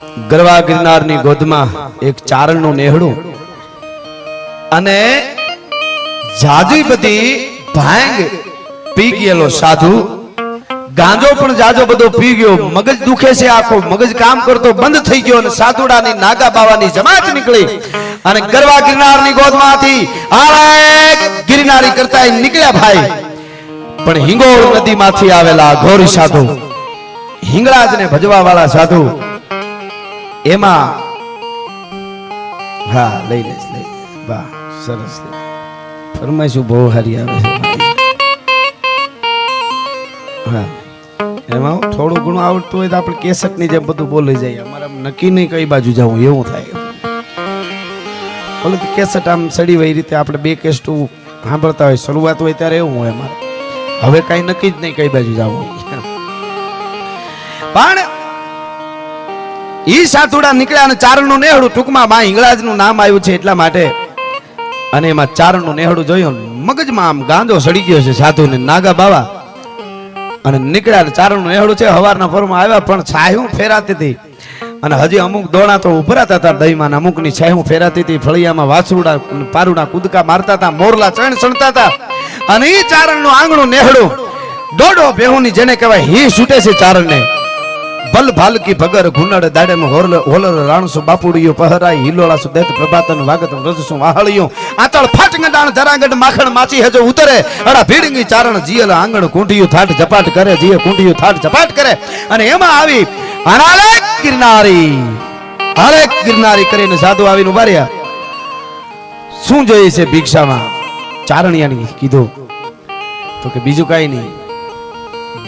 ગરવા ગિરનારની ગોદમાં એક ચારણનું નેહડું અને જાજી બધી ભાંગ પી ગયેલો સાધુ ગાંજો પણ જાજો બધો પી ગયો, મગજ દુખે છે, આખો મગજ કામ કરતો બંધ થઈ ગયો અને સાધુડાની નાગા બાવાની જમાત નીકળી અને ગરવા ગિરનારની ગોદમાંથી આરે ગિરનારી કરતા નીકળ્યા ભાઈ. પણ હિંગોળ નદીમાંથી આવેલા ઘોરી સાધુ, હિંગળાજને ભજવા વાળા સાધુ, એમાં હા લઈ લે વાહ સરસ ફરમાઈશું બહુ હારી આવે છે. હા એમાં થોડું ઘણું આવડતું હોય તો આપણે કેસટ ની જેમ બધું બોલી જાય, અમારે નક્કી નહીં કઈ બાજુ જવું એવું થાય. બોલે કેસટ આમ સડી હોય રીતે આપણે બે કેસટ સાંભળતા હોય, શરૂઆત હોય ત્યારે એવું હોય અમારે. હવે કઈ નક્કી જ નહીં કઈ બાજુ જવું. પણ ઈ સાતુડા નીકળ્યા અને ચારણનું નેહડું, ટૂંકમાં માં હિંગળાજનું નામ આવ્યું છે એટલા માટે. અને એમાં ચારણનું નેહડું જોયું, મગજમાં આમ ગાંજો સડી ગયો છે સાધુને, નાગા બાવા. અને નીકળ્યા ચારણનું નેહડું છે, હવારના ફરમાં આવ્યા પણ છાયું ફેરાતી હતી અને હજી અમુક દોણા તો ઉભરાતા હતા દહીમાં, અમુકની છાયું ફેરાતી હતી, ફળિયામાં વાછરુડા પારુડા કૂદકા મારતા હતા, મોરલા ચણ સણતા હતા. અને ઈ ચારણનું આંગણું નેહડું દોડો બેહુની જેને કહેવાય હી છૂટે છે ચારણને. બલ ભાલકી ભગર ઘુનડ દાડેમાં હોલર રાણસુ બાપુડિયો પહરાઈ હિલોળા સુદેત પ્રભાતન વાગત વ્રજસુ વાહળિયો આતળ ફાટંગડાણ ધરાગડ માખણ માચી હજો ઉતરે અડા ભીડંગી ચારણ જીયલ આંગણ કુંઠિયું થાટ ઝપાટ કરે, જીય કુંઠિયું થાટ ઝપાટ કરે. અને એમાં આવી અનાલેક ગિરનારી, હરેક ગિરનારી કરીને સાધુ આવીને ઉભા રહ્યા. શું જોઈએ છે ભિક્ષામાં? ચારણિયાની કીધું તો કે બીજું કઈ નહીં,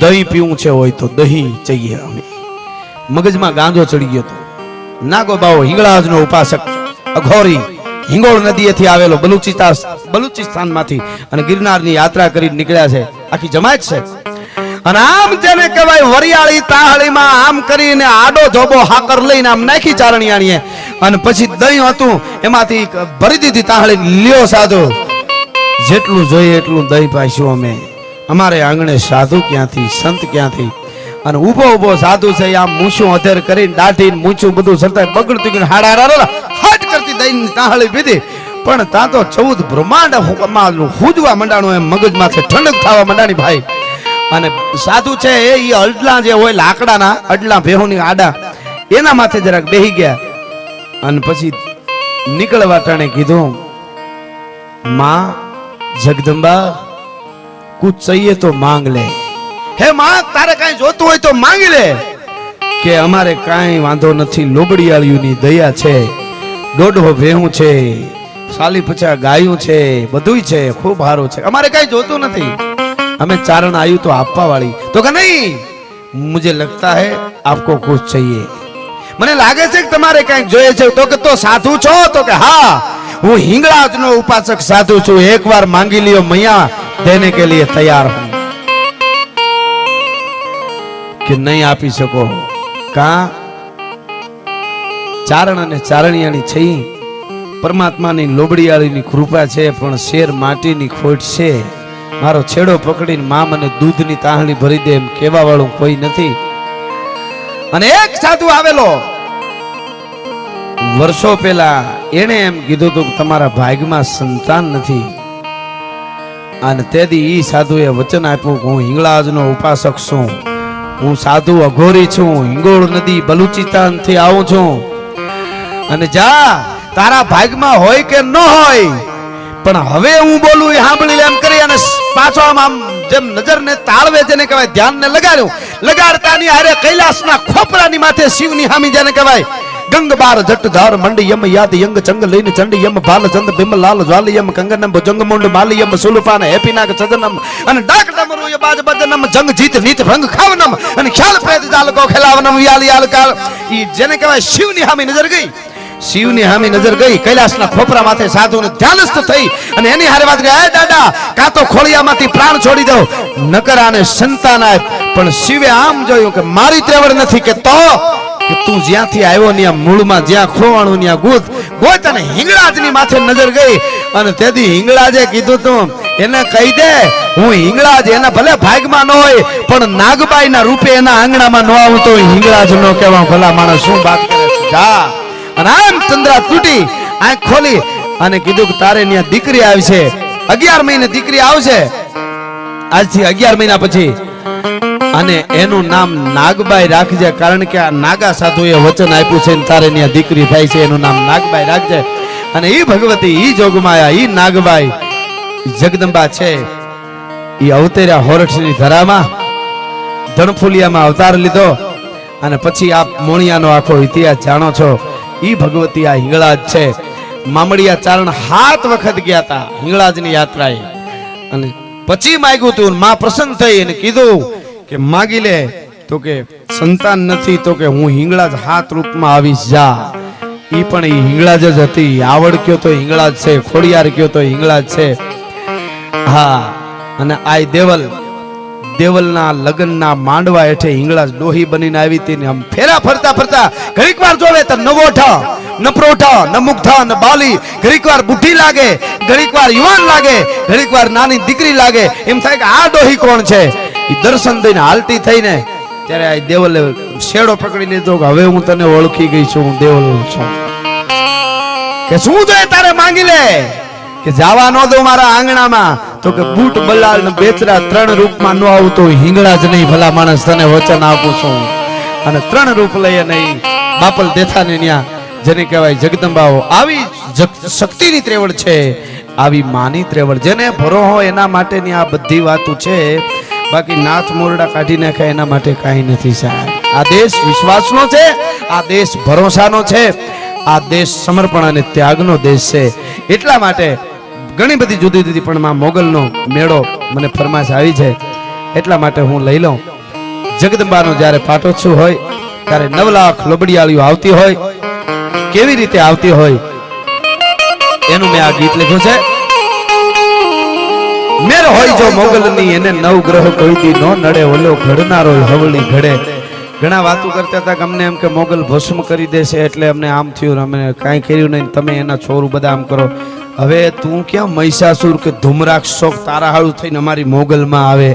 દહીં પીવું છે હોય તો દહીં चाहिए અમે. મગજમાં ગાંજો ચડી ગયો હતો. નાગો બાવો હિંગળાજનો ઉપાસક અઘોરી હિંગોળ નદીએથી આવેલો બલુચિસ્તાનમાંથી અને ગિરનારની યાત્રા કરી નીકળ્યા છે, આખી જમાત છે. અને આમ જેને કહેવાય વરિયાળી તાહળીમાં આમ કરીને આડો જોબો હાકર લઈને આમ નાખી ચારણિયાણીએ અને પછી દહીં હતું એમાંથી ભરી દીધી તાહળી. લ્યો સાધુ, જેટલું જોઈએ એટલું દહીં પાઈશું અમે, અમારે આંગણે સાધુ ક્યાંથી, સંત ક્યાંથી. અને ઉભો ઉભો સાધુ છે આમ મૂછું અધેર કરીને દાઢી મૂછું બધું સરતા બગડતું ગયું, હાડા હટ કરતી દહીં તાહળી પીધી. પણ ત્યાં તો 14 બ્રહ્માંડ હુજવા મંડાણું, એમ મગજમાંથી ઠંડક થવા મંડાણી ભાઈ. અને સાધુ છે એ અડલા જે હોય લાકડાના અડલા ભેહોની આડા એના માથે જરાક બેહી ગયા. અને પછી નીકળવા ટાણે કીધું, માં जगदम्बा कुछ चाहिए तो मांग ले. हे मां, तारे काई जोतुं होय तो मांगी ले. के अमारे काई वांधो नथी, लोबड़ियाळीओनी दया छे, दोढो भेहूं छे, साली 50 गायूं छे, बधुंय छे, खूब हारो छे, अमारे काई जोतुं नथी, हमें चारण आयु तो आपवा वाली. तो के नहीं, मुझे लगता है आपको कुछ चाहिए, मने लागे छे के तमारे काई जोये छे. तो के तो साधु छो? तो के हाँ, હું હિંગળાજનો ઉપાસક સાધુ છું, એક વાર માંગી લ્યો, મૈયા દેને કે लिए તૈયાર હું. કે નહીં આપી શકો? કા ચારણ અને ચારણિયાની છે, પરમાત્માની લોબડીયાળીની કૃપા છે, પણ શેર માટીની ખોટ છે. મારો છેડો પકડીને મા મને દૂધની તાહણી ભરી દે એમ કહેવા વાળું કોઈ નથી. અને એક સાધુ આવેલો વર્ષો પહેલા, એને એમ કીધું હતું કે તમારા ભાગ્યમાં સંતાન નથી. અને તેથી ઈ સાધુએ વચન આપ્યું કે હું હિંગળાજનો ઉપાસક છું, હું સાધુ અઘોરી છું, હિંગોળ નદી બલુચિસ્તાન થી આવું છું. અને જા તારા ભાગ્યમાં હોય કે ન હોય, પણ હવે હું બોલું એ સાંભળી લે એમ કરી અને પાછો આમ જેમ નજરને તાળવે જેને કહેવાય ધ્યાનને લગાડ્યું. લગાડતાની હારે કૈલાસના ખોપરાની માથે શિવની હામી જેને કહેવાય ગંગ બાર જટ ધાર મંડી યમ યાદ યંગ ચંગ લઈને ચંડી યમ ભાલ ચંદ બિમ લાલ જ્વાલી યમ કંગનમ જંગ મુંડ માલી યમ સુલફાન હેપીનાગ ચદનમ અને ડાક ડમરુ ય બાજ બદનમ જંગ જીત નીત ભંગ ખાવનમ અને ખ્યાલ પ્રેત જાલ કો ખેલાવનમ યાલ યાલ કાળ. ઈ જેને કહેવાય શિવની હામી નજર ગઈ, શિવની હામી નજર ગઈ કૈલાસના ખોપરા માથે સાધુને ધ્યાનસ્થ થઈ અને એની હારે વાત કરી, એ દાદા કા તો ખોળિયામાંથી પ્રાણ છોડી દો, નકર આને સંતાન આપ. પણ શિવે આમ જોયું કે મારી ત્રેવડ નથી, કે તો કે તું જ્યાંથી આવ્યો ત્યાં મૂળમાં જ્યાં ખોવાણું ત્યાં ગોત. અને હિંગળાજની માથે નજર ગઈ અને તેથી હિંગળાજે કીધું તું એને કહી દે હું હિંગળાજ, એના ભલે ભાગમાં ન હોય પણ નાગબાઈના રૂપે એના આંગણામાં ન આવું તો હિંગળાજ નો કહેવા. ભલા માણસ શું વાત કરે. જા. અને આમ ચંદ્રા તૂટી આંખ ખોલી અને કીધું કે તારે ત્યાં દીકરી આવશે, 11 મહિને દીકરી આવશે આજથી 11 મહિના પછી, અને એનું નામ નાગબાઈ રાખજે, કારણ કે આ નાગા સાધુએ વચન આપ્યું છે તારે ત્યાં દીકરી થાય છે, એનું નામ નાગબાઈ રાખજે. અને ઈ ભગવતી, ઈ જોગમાયા, ઈ નાગબાઈ જગદંબા છે, ઈ અવતર્યા હોરઠની ધરામાં, ધણફુલિયામાં અવતાર લીધો. અને પછી આપ મોણિયાનો આખો ઇતિહાસ જાણો છો. ઈ ભગવતી આ હિંગળાજ છે. મામડિયા ચારણ 7 વખત ગયા હતા હિંગળાજની યાત્રાએ, અને પછી માંગ્યું તું, માં પ્રસન્ન થઈ અને કીધું કે માગી લે. તો કે સંતાન નથી, તો કે હું હિંગળાજ 7 રૂપમાં આવીશ, જા. ઈ પણ ઈ હિંગળાજ જ હતી. આવડ કયો તો હિંગળાજ છે, ખોડિયાર કયો તો હિંગળાજ છે. હા, અને આય દેવલના લગ્નના માંડવા હેઠે હિંગળાજ ડોહી બનીને આવી હતી ને આમ ફેરા ફરતા ફરતા ઘડીક વાર જોવે તો નવોઠા ન પ્રોઠા ન મુગ્ધા ન બાલી, ઘડીક વાર બુઢી લાગે, ઘડીક વાર યુવાન લાગે, ઘડીક વાર નાની દીકરી લાગે. એમ થાય કે આ ડોહી કોણ છે. એ દર્શન દઈને હાલતી થઈને ત્યારે આ દેવલે શેડો પકડી લીધો કે હવે હું તને ઓળખી ગઈ છું, હું દેવલ છું. કે શું જોઈએ તારે માંગી લે. કે જાવા નો દો મારા આંગણામાં. તો કે બૂટ બલાલ ને બેચરા 3 રૂપમાં ન આવતો હિંગળા જ નહીં, ભલા માણસ તને વચન આપું છું. અને 3 રૂપ લઈએ નહીં બાપલ દેથાને ન્યા, જેને કહેવાય જગદંબાઓ. આવી શક્તિની ત્રેવડ છે, આવી માની ત્રેવડ, જેને ભરો હોય એના માટેની આ બધી વાતો છે. બાકી નાથ મોરડા કાઢી નાખ્યા એના માટે કાંઈ નથી સાહેબ. આ દેશ વિશ્વાસનો છે, આ દેશ ભરોસાનો છે, આ દેશ સમર્પણ અને ત્યાગનો દેશ છે. એટલા માટે ઘણી બધી જુદી જુદી પણ માં મોગલનો મેળો મને ફરમાશ આવી છે, એટલા માટે હું લઈ લઉં. જગદંબાનો જ્યારે પાટોત્સવ હોય ત્યારે 9 લાખ લોબડિયાળીઓ આવતી હોય, કેવી રીતે આવતી હોય એનું મેં આ ગીત લખ્યું છે. મેર હોય જો મોગલની એને 9 ગ્રહ કોઈ દી નો નડે, ઓલો ઘડનારો હવળી ઘડે. ઘણા વાતો કરતા હતા કે અમને એમ કે મોગલ ભસ્મ કરી દેશે એટલે અમને આમ થયું, અમે કાંઈ કર્યું નહીં, તમે એના છોરું બધા આમ કરો. હવે તું ક્યાં મહિષાસુર કે ધૂમરાક્ષ તારા હાળું થઈને અમારી મોગલમાં આવે.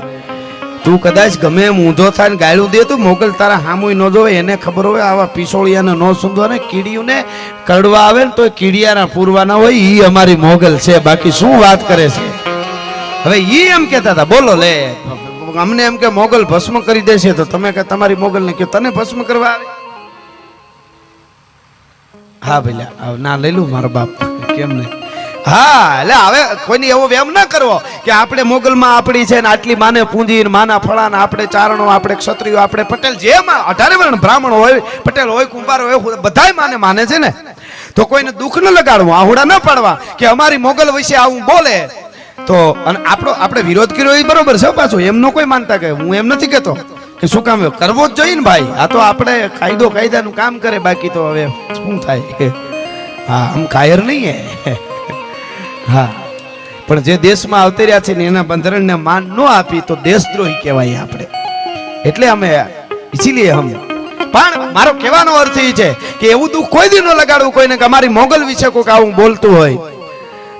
તું કદાચ ગમે એમ ઊંધો થાય ને ગાયલું દે, તું મોગલ તારા હામુય ન જોવે. એને ખબર હોય આવા પીસોળિયાને ન સૂંધવા ને કીડીઓને કડવા આવે ને તો કીડિયાના પૂરવાના હોય, ઈ અમારી મોગલ છે. બાકી શું વાત કરે છે. હવે ઈ એમ કેતા હતા બોલો લે અમને એમ કે મોગલ ભસ્મ કરી દેશે, તો તમે કે તમારી મોગલ ને કે તને ભસ્મ કરવા આવે. હા ભઈલા ના લઈ લઉં મારો બાપ, કેમ નહીં. હા એટલે હવે કોઈની એવો વેમ ના કરવો કે આપણે મોગલમાં આપણી છે ને આટલી માને પૂંજી માના ફળા ને આપણે ચારણો, આપણે ક્ષત્રિયો, આપણે પટેલ, જેમાં 18 વર્ણ બ્રાહ્મણ હોય, પટેલ હોય, કુંભાર હોય, બધાય માને છે ને. તો કોઈને દુઃખ ન લગાડવું, આહુડા ન પાડવા કે અમારી મોગલ વિશે આવું બોલે તો. અને આપણે વિરોધ કર્યો એ બરોબર છે પાછો, એમનો કોઈ માનતા કે હું એમ નથી કેતો કે શું કામ કરવો જ જોઈએ ને ભાઈ. આ તો આપણે કાયદાનું કામ કરે, બાકી તો હવે શું થાય. હા હમ કાયર નહીં હે. હા પણ જે દેશમાં આવતી રહ્યા છે ને એના બંધારણને માન ન આપી તો દેશદ્રોહી કહેવાય આપણે. એટલે અમે ઇસીલીએ હમ. પણ મારો કહેવાનો અર્થ એ છે કે એવું દુઃખ કોઈ દી ન લગાડવું કોઈને કે અમારી મોગલ વિશે કોઈક આવું બોલતું હોય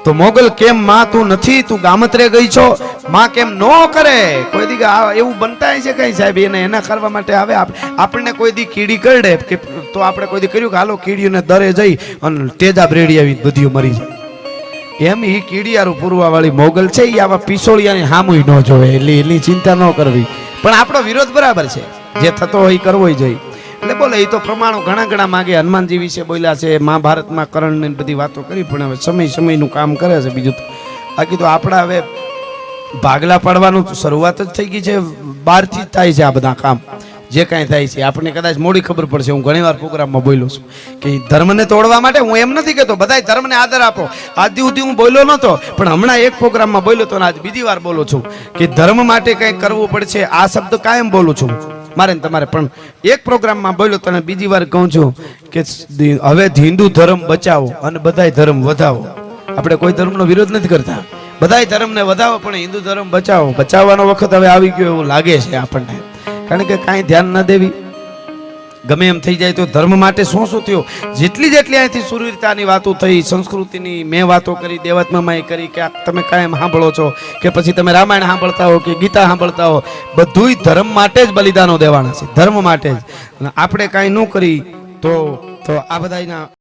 તો મોગલ કેમ માં તું નથી, તું ગામત્રે ગઈ છો, માં કેમ નો કરે. કોઈ દી એવું બનતા છે કઈ સાહેબ, એને એના કરવા માટે આવે. આપણને કોઈ દી કીડી કરડે કે તો આપણે કોઈ દી કર્યું કે હાલો કીડીઓને દરે જઈ અને તેજાબ રેડી આવી બધી મરી જાય. એમ ઈ કીડિયારું પૂરવા વાળી મોગલ છે, ઈ આવા પીસોળિયાની હામુય ન જોવે, એટલે એની ચિંતા ન કરવી. પણ આપણો વિરોધ બરાબર છે, જે થતો હોય કરવો જોઈએ. એટલે બોલે એ તો પ્રમાણો ઘણા માગે હનુમાનજી વિશે બોલ્યા છે, મહાભારતમાં કર્ણ ને બધી વાતો કરી, પણ હવે સમયનું કામ કરે છે. બીજું તો બાકી તો આપણા હવે ભાગલા પાડવાનું શરૂઆત જ થઈ ગઈ છે, બહારથી જ થાય છે આ બધા કામ. જે કાંઈ થાય છે આપણને કદાચ મોડી ખબર પડશે. હું ઘણીવાર પ્રોગ્રામમાં બોલ્યો છું કે ધર્મને તોડવા માટે હું એમ નથી કહેતો બધાય ધર્મને આદર આપો. આજ સુધી હું બોલ્યો નહોતો, પણ હમણાં એક પ્રોગ્રામમાં બોલ્યો તો, આજ બીજી વાર બોલું છું કે ધર્મ માટે કંઈક કરવું પડશે. આ શબ્દ કાયમ બોલું છું મારે ને તમારે, પણ એક પ્રોગ્રામમાં બોલ્યો તો બીજી વાર કહું છું કે હવે હિન્દુ ધર્મ બચાવો અને બધાય ધર્મ વધાવો. આપણે કોઈ ધર્મનો વિરોધ નથી કરતા, બધાય ધર્મને વધાવો, પણ હિન્દુ ધર્મ બચાવો. બચાવવાનો વખત હવે આવી ગયો એવું લાગે છે આપણને. કારણ કે કાંઈ ધ્યાન ન દેવી, ગમે એમ થઈ જાય તો ધર્મ માટે શું થયું. જેટલી અહીંથી સુરવીરતાની વાતો થઈ, સંસ્કૃતિની મેં વાતો કરી, દેવાત્મામાં કરી કે તમે કાયમ સાંભળો છો કે પછી તમે રામાયણ સાંભળતા હો કે ગીતા સાંભળતા હો, બધુંય ધર્મ માટે જ બલિદાનો દેવાના છે, ધર્મ માટે જ. આપણે કાંઈ ન કરી તો તો આ બધાના